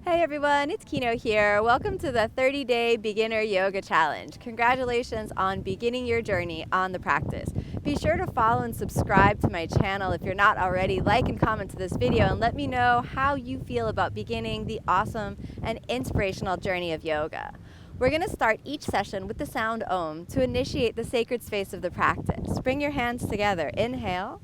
Hey everyone, it's Kino here. Welcome to the 30-day beginner yoga challenge. Congratulations on beginning your journey on the practice. Be sure to follow and subscribe to my channel if you're not already. Like and comment to this video and let me know how you feel about beginning the awesome and inspirational journey of yoga. We're going to start each session with the sound Om to initiate the sacred space of the practice. Bring your hands together. Inhale.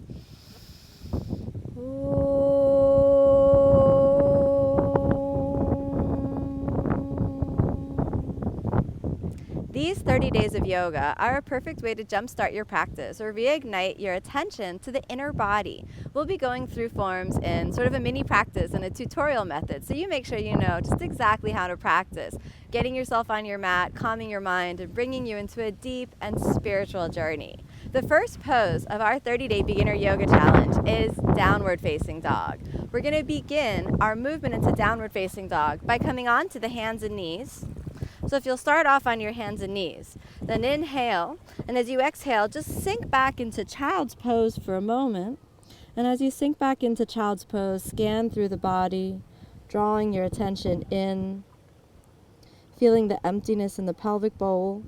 These 30 days of yoga are a perfect way to jumpstart your practice or reignite your attention to the inner body. We'll be going through forms in sort of a mini practice and a tutorial method, so you make sure you know just exactly how to practice, getting yourself on your mat, calming your mind, and bringing you into a deep and spiritual journey. The first pose of our 30-day beginner yoga challenge is downward facing dog. We're going to begin our movement into downward facing dog by coming onto the hands and knees. So if you'll start off on your hands and knees, then inhale, and as you exhale, just sink back into child's pose for a moment. And as you sink back into child's pose, scan through the body, drawing your attention in, feeling the emptiness in the pelvic bowl,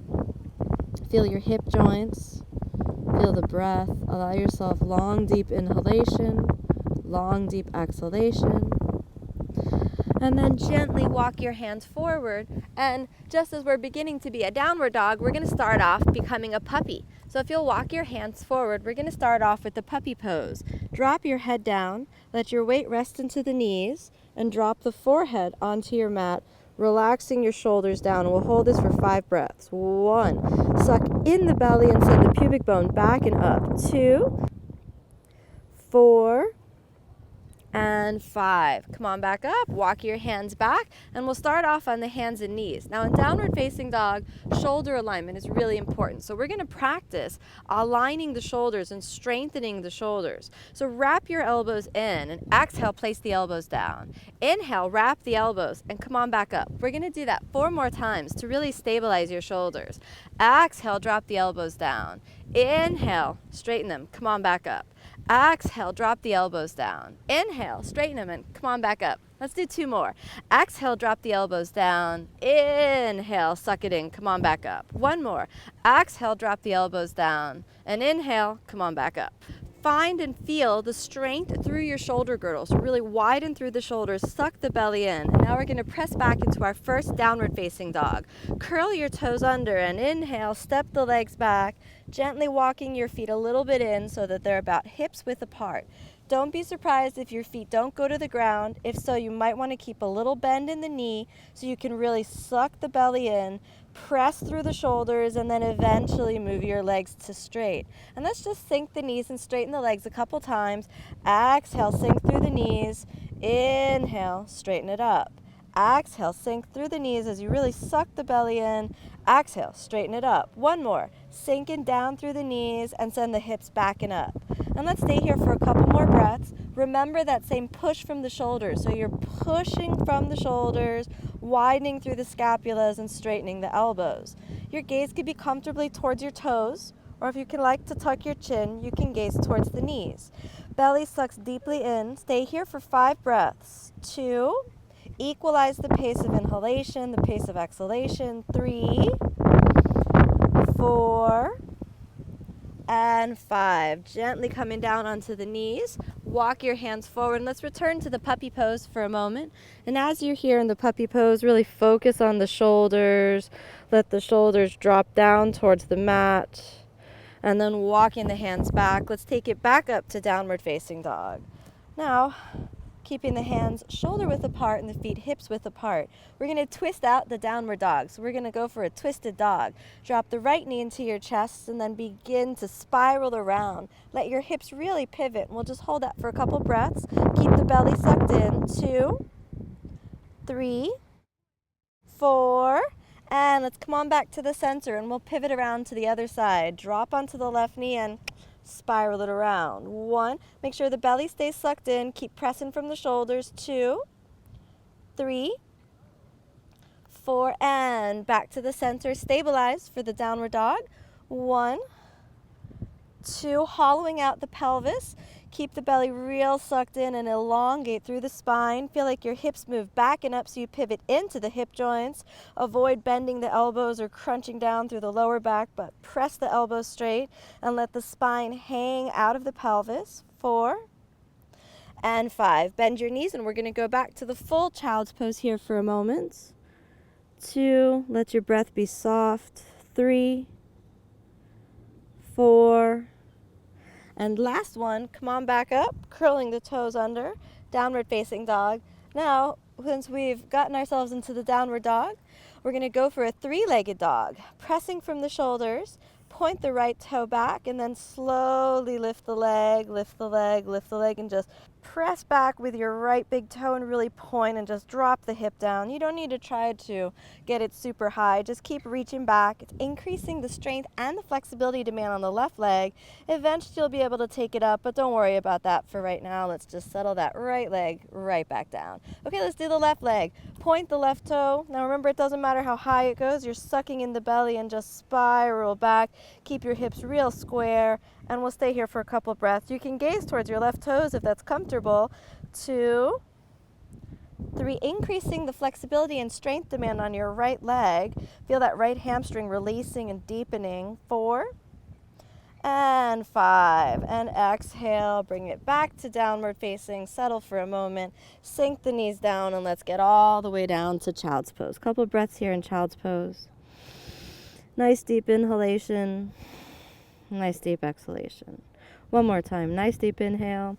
feel your hip joints, feel the breath, allow yourself long, deep inhalation, long, deep exhalation. And then gently walk your hands forward, and just as we're beginning to be a downward dog, we're going to start off becoming a puppy. So if you'll walk your hands forward, we're going to start off with the puppy pose. Drop your head down, let your weight rest into the knees, and drop the forehead onto your mat, relaxing your shoulders down. We'll hold this for 5 breaths. 1, suck in the belly and send the pubic bone back and up. 2, 4, and 5. Come on back up, walk your hands back, and we'll start off on the hands and knees. Now in downward facing dog, shoulder alignment is really important. So we're going to practice aligning the shoulders and strengthening the shoulders. So wrap your elbows in and exhale, place the elbows down. Inhale, wrap the elbows and come on back up. We're going to do that 4 more times to really stabilize your shoulders. Exhale, drop the elbows down. Inhale, straighten them, come on back up. Exhale, drop the elbows down. Inhale, straighten them and come on back up. Let's do 2 more. Exhale, drop the elbows down. Inhale, suck it in, come on back up. 1 more. Exhale, drop the elbows down. And inhale, come on back up. Find and feel the strength through your shoulder girdle. So really widen through the shoulders, suck the belly in. And now we're going to press back into our first downward facing dog. Curl your toes under and inhale, step the legs back, gently walking your feet a little bit in so that they're about hips width apart. Don't be surprised if your feet don't go to the ground. If so, you might want to keep a little bend in the knee so you can really suck the belly in, press through the shoulders, and then eventually move your legs to straight. And let's just sink the knees and straighten the legs a couple times. Exhale, sink through the knees. Inhale, straighten it up. Exhale, sink through the knees as you really suck the belly in. Exhale, straighten it up. 1 more. Sinking down through the knees and send the hips back and up. And let's stay here for a couple more breaths. Remember that same push from the shoulders. So you're pushing from the shoulders, widening through the scapulas and straightening the elbows. Your gaze could be comfortably towards your toes, or if you can like to tuck your chin, you can gaze towards the knees. Belly sucks deeply in. Stay here for 5 breaths. 2. Equalize the pace of inhalation, the pace of exhalation. 3, 4, and 5. Gently coming down onto the knees. Walk your hands forward. And let's return to the puppy pose for a moment. And as you're here in the puppy pose, really focus on the shoulders. Let the shoulders drop down towards the mat. And then walking the hands back. Let's take it back up to downward facing dog. Now, keeping the hands shoulder width apart and the feet hips width apart, we're going to twist out the downward dog. So we're going to go for a twisted dog. Drop the right knee into your chest and then begin to spiral around. Let your hips really pivot. And we'll just hold that for a couple breaths. Keep the belly sucked in. 2, 3, 4, and let's come on back to the center and we'll pivot around to the other side. Drop onto the left knee and spiral it around. 1, make sure the belly stays sucked in. Keep pressing from the shoulders. 2, 3, 4, and back to the center. Stabilize for the downward dog. 1, 2, hollowing out the pelvis. Keep the belly real sucked in and elongate through the spine. Feel like your hips move back and up so you pivot into the hip joints. Avoid bending the elbows or crunching down through the lower back, but press the elbows straight and let the spine hang out of the pelvis. 4 and 5. Bend your knees, and we're going to go back to the full child's pose here for a moment. 2, let your breath be soft. 3, 4, and last one, come on back up, curling the toes under, downward facing dog. Now, since we've gotten ourselves into the downward dog, we're going to go for a 3-legged dog. Pressing from the shoulders, point the right toe back, and then slowly lift the leg, lift the leg, lift the leg, and just press back with your right big toe and really point and just drop the hip down. You don't need to try to get it super high. Just keep reaching back. It's increasing the strength and the flexibility demand on the left leg. Eventually you'll be able to take it up, but don't worry about that for right now. Let's just settle that right leg right back down. Okay, let's do the left leg. Point the left toe. Now remember, it doesn't matter how high it goes. You're sucking in the belly and just spiral back. Keep your hips real square, and we'll stay here for a couple breaths. You can gaze towards your left toes if that's comfortable. 2, 3, increasing the flexibility and strength demand on your right leg. Feel that right hamstring releasing and deepening. 4 and 5, and exhale, bring it back to downward facing. Settle for a moment, sink the knees down, and let's get all the way down to child's pose. Couple breaths here in child's pose. Nice deep inhalation, nice deep exhalation. One more time, nice deep inhale,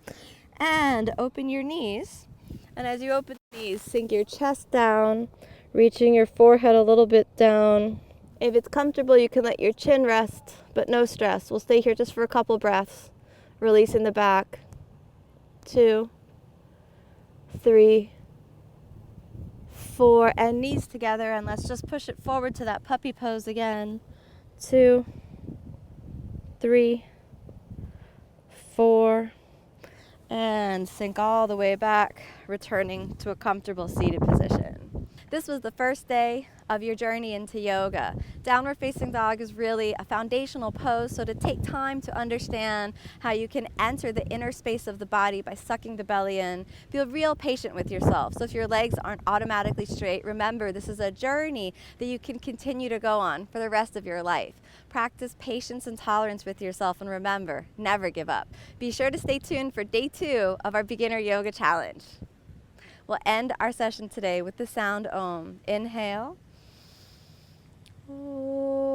and open your knees. And as you open the knees, sink your chest down, reaching your forehead a little bit down. If it's comfortable, you can let your chin rest, but no stress. We'll stay here just for a couple breaths, releasing the back. 2, 3, 4, and knees together, and let's just push it forward to that puppy pose again. 2, 3, 4, and sink all the way back, returning to a comfortable seated position. This was the first day of your journey into yoga. Downward facing dog is really a foundational pose, so to take time to understand how you can enter the inner space of the body by sucking the belly in, feel real patient with yourself. So if your legs aren't automatically straight, remember this is a journey that you can continue to go on for the rest of your life. Practice patience and tolerance with yourself, and remember, never give up. Be sure to stay tuned for day 2 of our beginner yoga challenge. We'll end our session today with the sound Om. Inhale. Om.